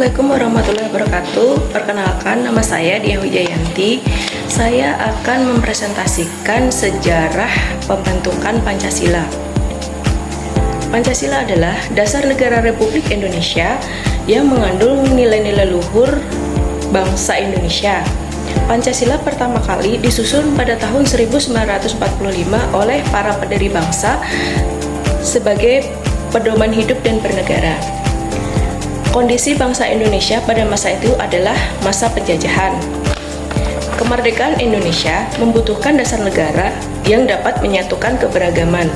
Assalamualaikum warahmatullahi wabarakatuh. Perkenalkan, nama saya Diah Wijayanti. Saya akan mempresentasikan sejarah pembentukan Pancasila. Pancasila adalah dasar negara Republik Indonesia yang mengandung nilai-nilai luhur bangsa Indonesia. Pancasila pertama kali disusun pada tahun 1945 oleh para pendiri bangsa sebagai pedoman hidup dan bernegara. Kondisi bangsa Indonesia pada masa itu adalah masa penjajahan. Kemerdekaan Indonesia membutuhkan dasar negara yang dapat menyatukan keberagaman.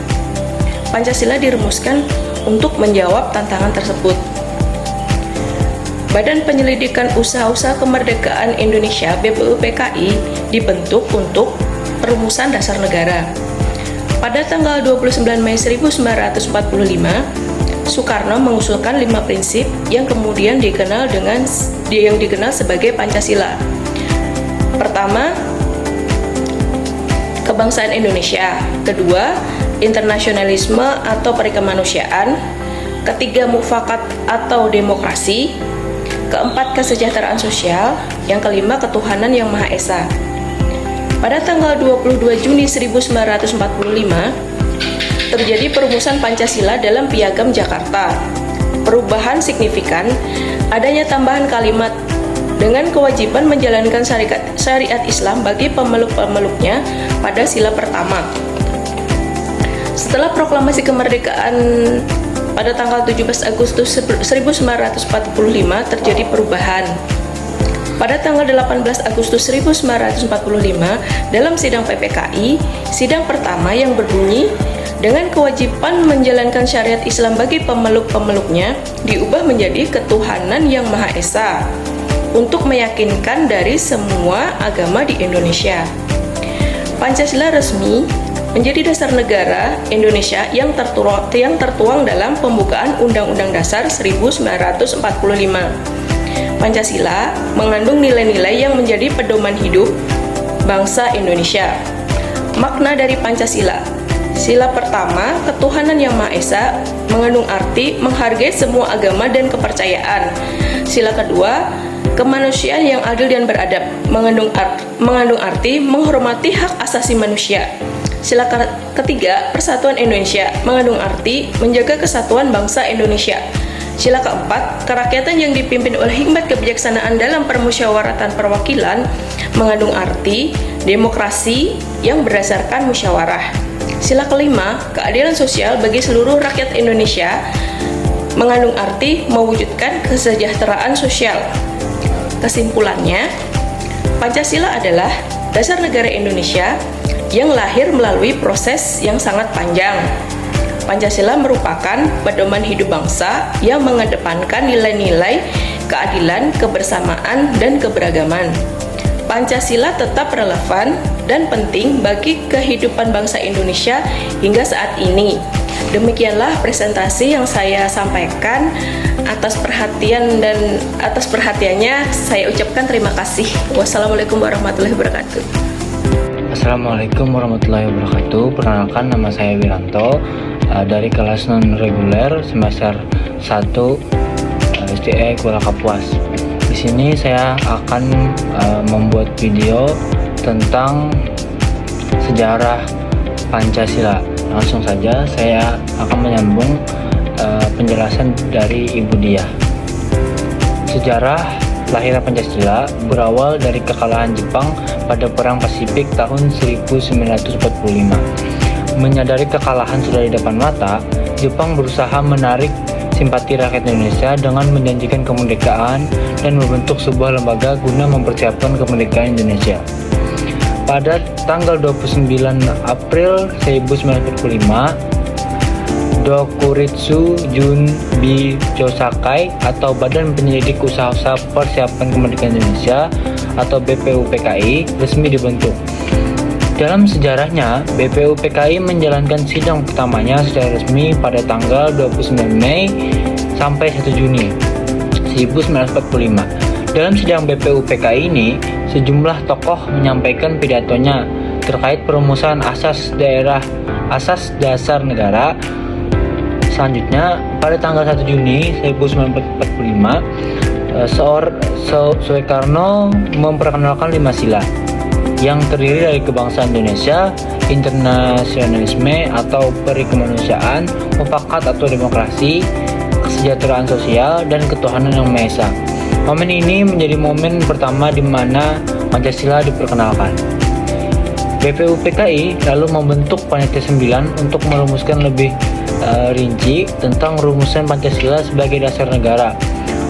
Pancasila dirumuskan untuk menjawab tantangan tersebut. Badan Penyelidikan Usaha-Usaha Kemerdekaan Indonesia (BPUPKI) dibentuk untuk perumusan dasar negara. Pada tanggal 29 Mei 1945, Soekarno mengusulkan 5 prinsip yang kemudian dikenal sebagai Pancasila. Pertama, kebangsaan Indonesia. Kedua, internasionalisme atau perikemanusiaan. Ketiga, mufakat atau demokrasi. Keempat, kesejahteraan sosial. Yang kelima, ketuhanan yang Maha Esa. Pada tanggal 22 Juni 1945, terjadi perumusan Pancasila dalam Piagam Jakarta. Perubahan signifikan, adanya tambahan kalimat dengan kewajiban menjalankan syariat Islam bagi pemeluk-pemeluknya pada sila pertama. Setelah proklamasi kemerdekaan pada tanggal 17 Agustus 1945 terjadi perubahan. Pada tanggal 18 Agustus 1945 dalam sidang PPKI, sidang pertama yang berbunyi dengan kewajiban menjalankan syariat Islam bagi pemeluk-pemeluknya diubah menjadi ketuhanan yang Maha Esa untuk meyakinkan dari semua agama di Indonesia. Pancasila resmi menjadi dasar negara Indonesia yang tertuang dalam pembukaan Undang-Undang Dasar 1945. Pancasila mengandung nilai-nilai yang menjadi pedoman hidup bangsa Indonesia. Makna dari Pancasila: sila pertama, ketuhanan yang Maha Esa, mengandung arti menghargai semua agama dan kepercayaan. Sila kedua, kemanusiaan yang adil dan beradab, mengandung arti menghormati hak asasi manusia. Sila ketiga, persatuan Indonesia, mengandung arti menjaga kesatuan bangsa Indonesia. Sila keempat, kerakyatan yang dipimpin oleh hikmat kebijaksanaan dalam permusyawaratan perwakilan, mengandung arti demokrasi yang berdasarkan musyawarah. Sila kelima, keadilan sosial bagi seluruh rakyat Indonesia, mengandung arti mewujudkan kesejahteraan sosial. Kesimpulannya, Pancasila adalah dasar negara Indonesia yang lahir melalui proses yang sangat panjang. Pancasila merupakan pedoman hidup bangsa yang mengedepankan nilai-nilai keadilan, kebersamaan, dan keberagaman. Pancasila tetap relevan dan penting bagi kehidupan bangsa Indonesia hingga saat ini. Demikianlah presentasi yang saya sampaikan. Atas perhatiannya saya ucapkan terima kasih. Wassalamualaikum warahmatullahi wabarakatuh. Assalamualaikum warahmatullahi wabarakatuh. Perkenalkan, nama saya Wiranto dari kelas non reguler semester 1 SDE Kuala Kapuas. Di sini saya akan membuat video tentang sejarah Pancasila. Langsung saja saya akan menyambung penjelasan dari Ibu Diah. Sejarah lahirnya Pancasila berawal dari kekalahan Jepang pada Perang Pasifik tahun 1945. Menyadari kekalahan sudah di depan mata, Jepang berusaha menarik simpati rakyat Indonesia dengan menjanjikan kemerdekaan dan membentuk sebuah lembaga guna mempersiapkan kemerdekaan Indonesia. Pada tanggal 29 April 1945, Dokuritsu Junbi Chosakai atau Badan Penyelidik Usaha-Usaha Persiapan Kemerdekaan Indonesia atau BPUPKI resmi dibentuk. Dalam sejarahnya, BPUPKI menjalankan sidang pertamanya secara resmi pada tanggal 29 Mei sampai 1 Juni 1945. Dalam sidang BPUPKI ini, sejumlah tokoh menyampaikan pidatonya terkait perumusan asas dasar negara. Selanjutnya, pada tanggal 1 Juni 1945, Soekarno memperkenalkan 5 sila yang terdiri dari kebangsaan Indonesia, internasionalisme atau perikemanusiaan, mufakat atau demokrasi, kesejahteraan sosial, dan ketuhanan yang Maha Esa. Momen ini menjadi momen pertama di mana Pancasila diperkenalkan. BPUPKI lalu membentuk Panitia 9 untuk merumuskan lebih rinci tentang rumusan Pancasila sebagai dasar negara.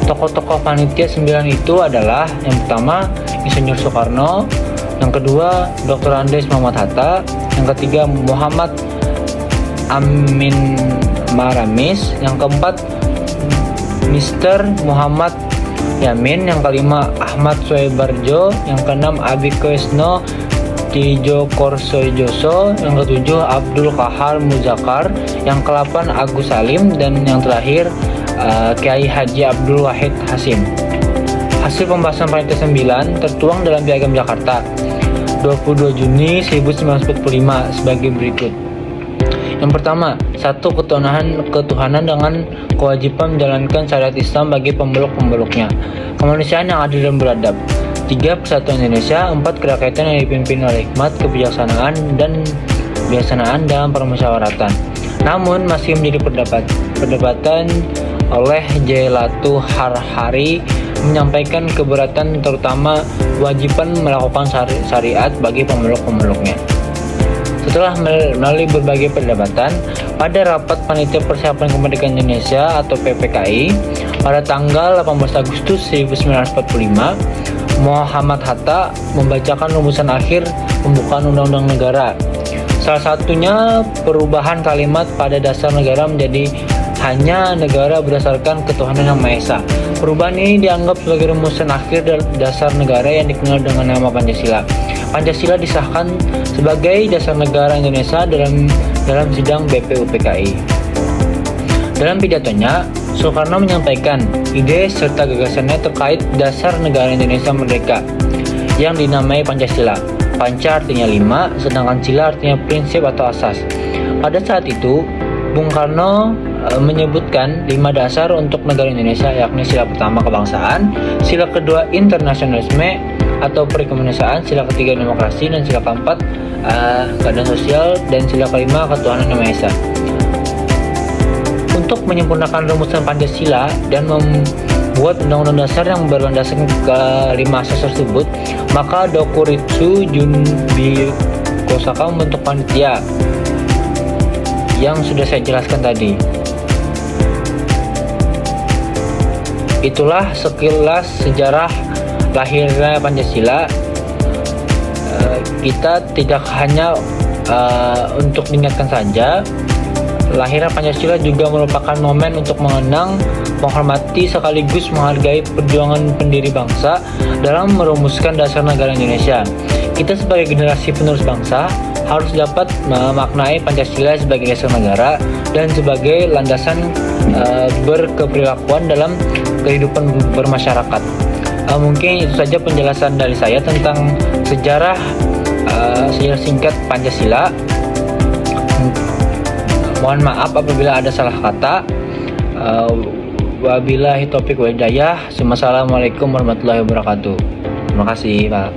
Tokoh-tokoh Panitia 9 itu adalah yang pertama Insinyur Soekarno, yang kedua Dr. Andes Muhammad Hatta, yang ketiga Muhammad Amin Maramis, yang keempat Mr. Muhammad Yamin, yang kelima Ahmad Soebarjo, yang keenam Abi Koesno Tijokorsojoso, yang ketujuh Abdul Kahar Muzakar, yang ke-8 Agus Salim, dan yang terakhir Kiai Haji Abdul Wahid Hasim. Hasil pembahasan Panitia 9 tertuang dalam Piagam Jakarta 22 Juni 1945 sebagai berikut. Yang pertama, 1. Ketuhanan dengan kewajiban menjalankan syariat Islam bagi pemeluk-pemeluknya. Kemanusiaan yang adil dan beradab. 3. Persatuan Indonesia. 4. Kerakyatan yang dipimpin oleh hikmat, kebijaksanaan, dan kebijaksanaan dalam permusyawaratan. Namun masih menjadi perdebatan oleh Jelatu Harhari menyampaikan keberatan terutama kewajiban melakukan syariat bagi pemeluk-pemeluknya. Setelah melalui berbagai perdebatan, pada rapat Panitia Persiapan Kemerdekaan Indonesia atau PPKI pada tanggal 18 Agustus 1945, Muhammad Hatta membacakan rumusan akhir pembukaan Undang-Undang Negara. Salah satunya perubahan kalimat pada dasar negara menjadi hanya negara berdasarkan ketuhanan yang Maha Esa. Perubahan ini dianggap sebagai rumusan akhir dasar negara yang dikenal dengan nama Pancasila. Pancasila disahkan sebagai dasar negara Indonesia dalam sidang BPUPKI. Dalam pidatonya, Soekarno menyampaikan ide serta gagasannya terkait dasar negara Indonesia merdeka yang dinamai Pancasila. Panca artinya 5, sedangkan sila artinya prinsip atau asas. Pada saat itu, Bung Karno menyebutkan 5 dasar untuk negara Indonesia, yakni sila pertama kebangsaan, sila kedua internasionalisme atau perikemanusiaan, sila ketiga demokrasi, dan sila keempat keadilan sosial, dan sila kelima ketuhanan yang Maha Esa. Untuk menyempurnakan rumusan Pancasila dan membuat undang-undang dasar yang berlandaskan kelima asas tersebut, maka Dokuritsu Junbikosaka membentuk panitia yang sudah saya jelaskan tadi. Itulah sekilas sejarah lahirnya Pancasila. Kita tidak hanya untuk diingatkan saja, lahirnya Pancasila juga merupakan momen untuk mengenang, menghormati sekaligus menghargai perjuangan pendiri bangsa dalam merumuskan dasar negara Indonesia. Kita sebagai generasi penerus bangsa harus dapat memaknai Pancasila sebagai dasar negara dan sebagai landasan berkeperilakuan dalam kehidupan bermasyarakat. Mungkin itu saja penjelasan dari saya tentang sejarah singkat Pancasila. Mohon maaf apabila ada salah kata. Wabillahi taufiq wal hidayah. Wassalamualaikum warahmatullahi wabarakatuh. Terima kasih, Pak.